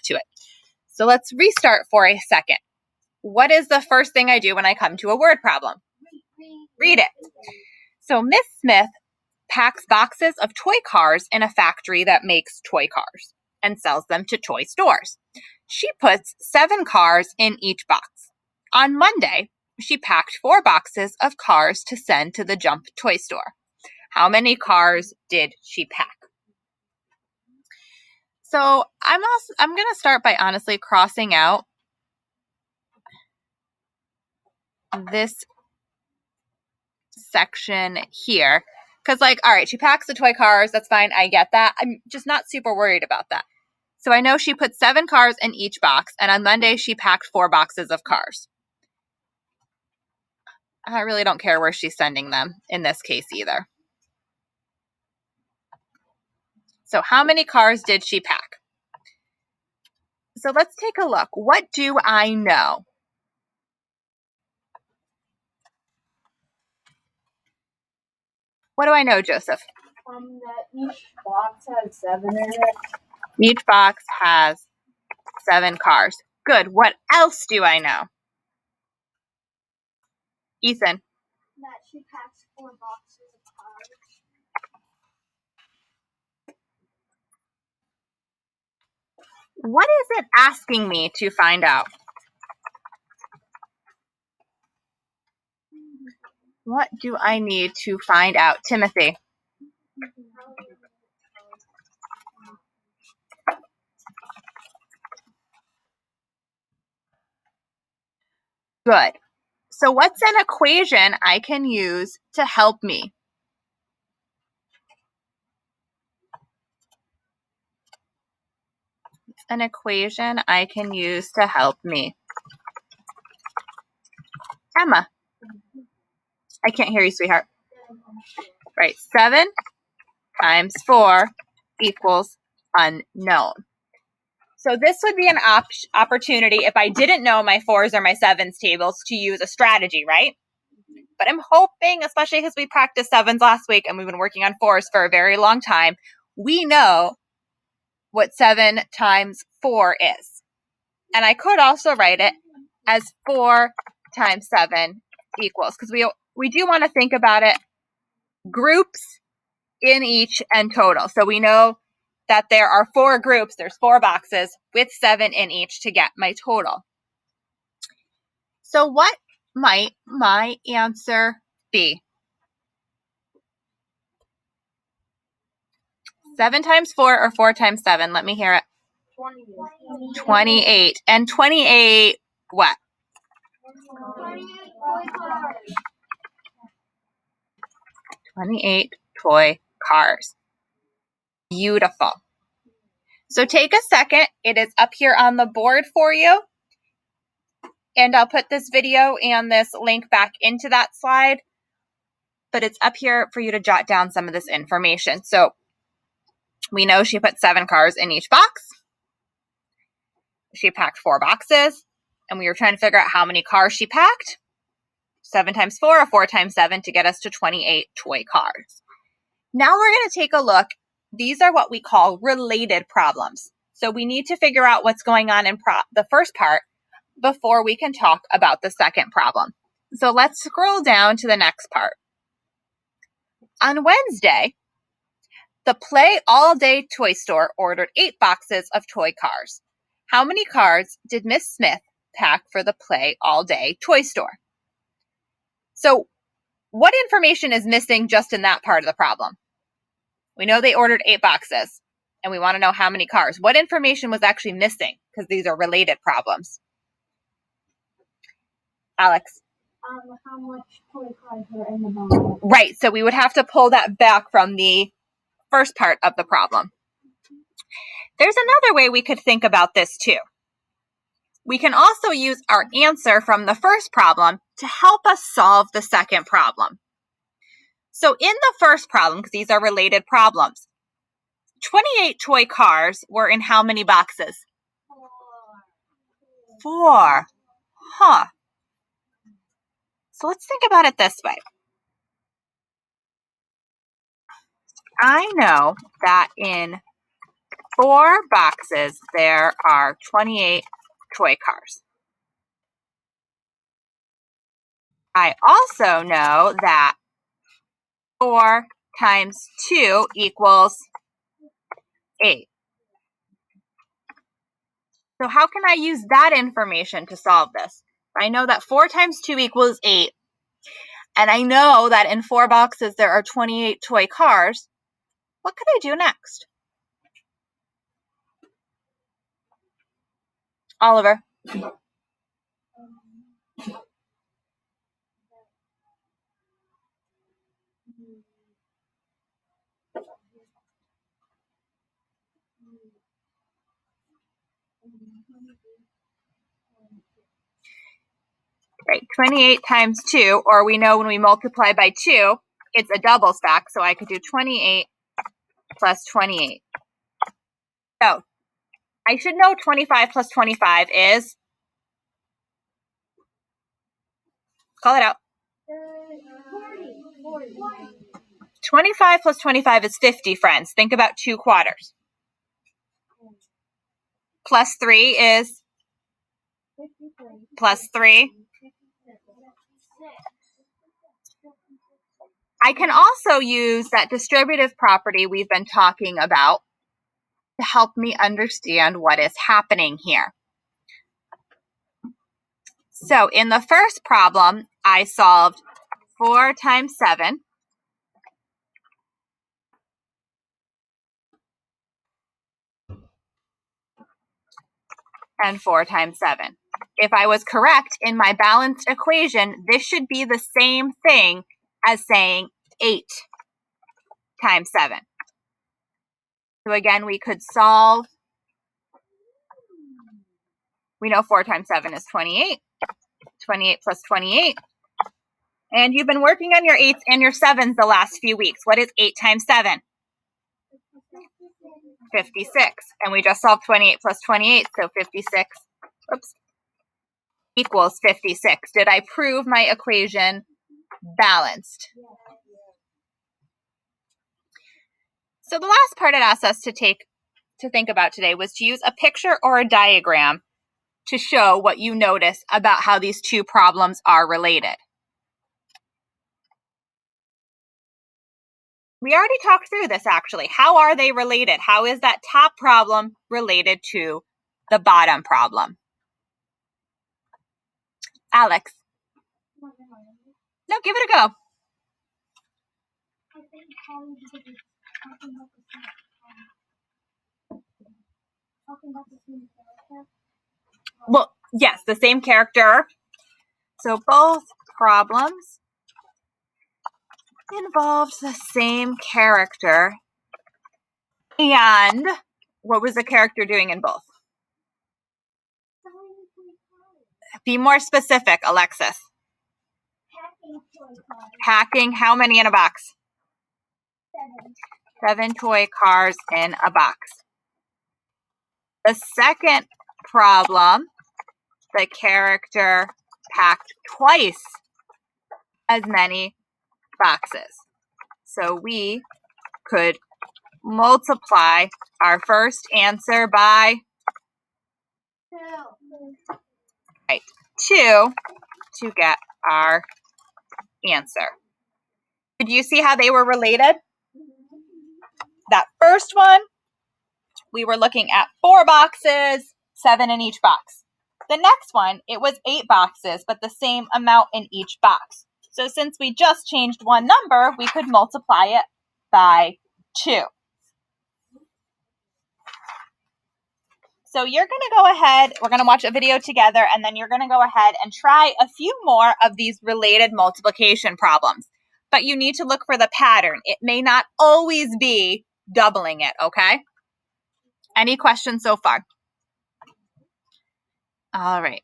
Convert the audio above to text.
to it. So let's restart for a second. What is the first thing I do when I come to a word problem? Read it. So Miss Smith packs boxes of toy cars in a factory that makes toy cars and sells them to toy stores. She puts 7 cars in each box. On Monday, she packed 4 boxes of cars to send to the Jump toy store. How many cars did she pack? So I'm going to start by honestly crossing out this section here. Because all right, she packs the toy cars. That's fine. I get that. I'm just not super worried about that. So I know she put 7 cars in each box. And on Monday, she packed 4 boxes of cars. I really don't care where she's sending them in this case either. So how many cars did she pack? So let's take a look. What do I know? What do I know, Joseph? That each box has 7 in it. Each box has 7 cars. Good. What else do I know? Ethan. That she packs 4 boxes of cars. What is it asking me to find out? What do I need to find out, Timothy? Good. So what's an equation I can use to help me? An equation I can use to help me. Emma. I can't hear you, sweetheart. Right, 7 times 4 equals unknown. So this would be an opportunity if I didn't know my 4s or my 7s tables to use a strategy, right? But I'm hoping, especially because we practiced 7s last week and we've been working on 4s for a very long time, we know what 7 times 4 is. And I could also write it as 4 times 7 equals, because we do want to think about it groups in each and total. So we know that there are 4 groups, there's 4 boxes with 7 in each to get my total. So what might my answer be? 7 times 4 or 4 times 7? Let me hear it. 28. 28. And 28 what? 28 toy cars. 28 toy cars. Beautiful. So take a second. It is up here on the board for you. And I'll put this video and this link back into that slide. But it's up here for you to jot down some of this information. So we know she put 7 cars in each box. She packed 4 boxes. And we were trying to figure out how many cars she packed. 7 times 4 or 4 times 7 to get us to 28 toy cars. Now we're going to take a look. These are what we call related problems. So we need to figure out what's going on in the first part before we can talk about the second problem. So let's scroll down to the next part. On Wednesday, the Play All Day Toy Store ordered 8 boxes of toy cars. How many cars did Miss Smith pack for the Play All Day Toy Store? So what information is missing just in that part of the problem? We know they ordered 8 boxes, and we want to know how many cars. What information was actually missing? Because these are related problems. Alex? How much toy cars were in the box? Right, so we would have to pull that back from the first part of the problem. There's another way we could think about this too. We can also use our answer from the first problem to help us solve the second problem. So in the first problem, because these are related problems, 28 toy cars were in how many boxes? 4. Huh. So let's think about it this way. I know that in 4 boxes, there are 28 toy cars. I also know that 4 times 2 equals 8. So how can I use that information to solve this? I know that 4 times 2 equals 8. And I know that in 4 boxes there are 28 toy cars. What could I do next? Oliver. Right, 28 times 2, or we know when we multiply by 2, it's a double stack, so I could do 28 plus 28. So I should know 25 plus 25 is, call it out. 25 plus 25 is 50, friends. Think about 2 quarters. Plus 3 is, plus 3. I can also use that distributive property we've been talking about to help me understand what is happening here. So in the first problem, I solved 4 times 7. And 4 times 7. If I was correct in my balanced equation, this should be the same thing as saying 8 times 7. So again, we could solve. We know 4 times 7 is 28. 28 plus 28. And you've been working on your 8s and your 7s the last few weeks. What is 8 times 7? 56. And we just solved 28 plus 28, so 56 equals 56. Did I prove my equation balanced? So the last part it asked us to think about today was to use a picture or a diagram to show what you notice about how these two problems are related. We already talked through this actually. How are they related? How is that top problem related to the bottom problem? Alex. No, give it a go. Well, yes, the same character. So both problems involved the same character. And what was the character doing in both? Be more specific, Alexis. Packing how many in a box? 7 toy cars in a box. The second problem, the character packed twice as many boxes. So we could multiply our first answer by 2 to get our answer. Did you see how they were related? That first one, we were looking at 4 boxes, 7 in each box. The next one, it was 8 boxes, but the same amount in each box. So since we just changed one number, we could multiply it by 2. So you're going to go ahead, we're going to watch a video together, and then you're going to go ahead and try a few more of these related multiplication problems. But you need to look for the pattern. It may not always be doubling it, okay? Any questions so far? All right.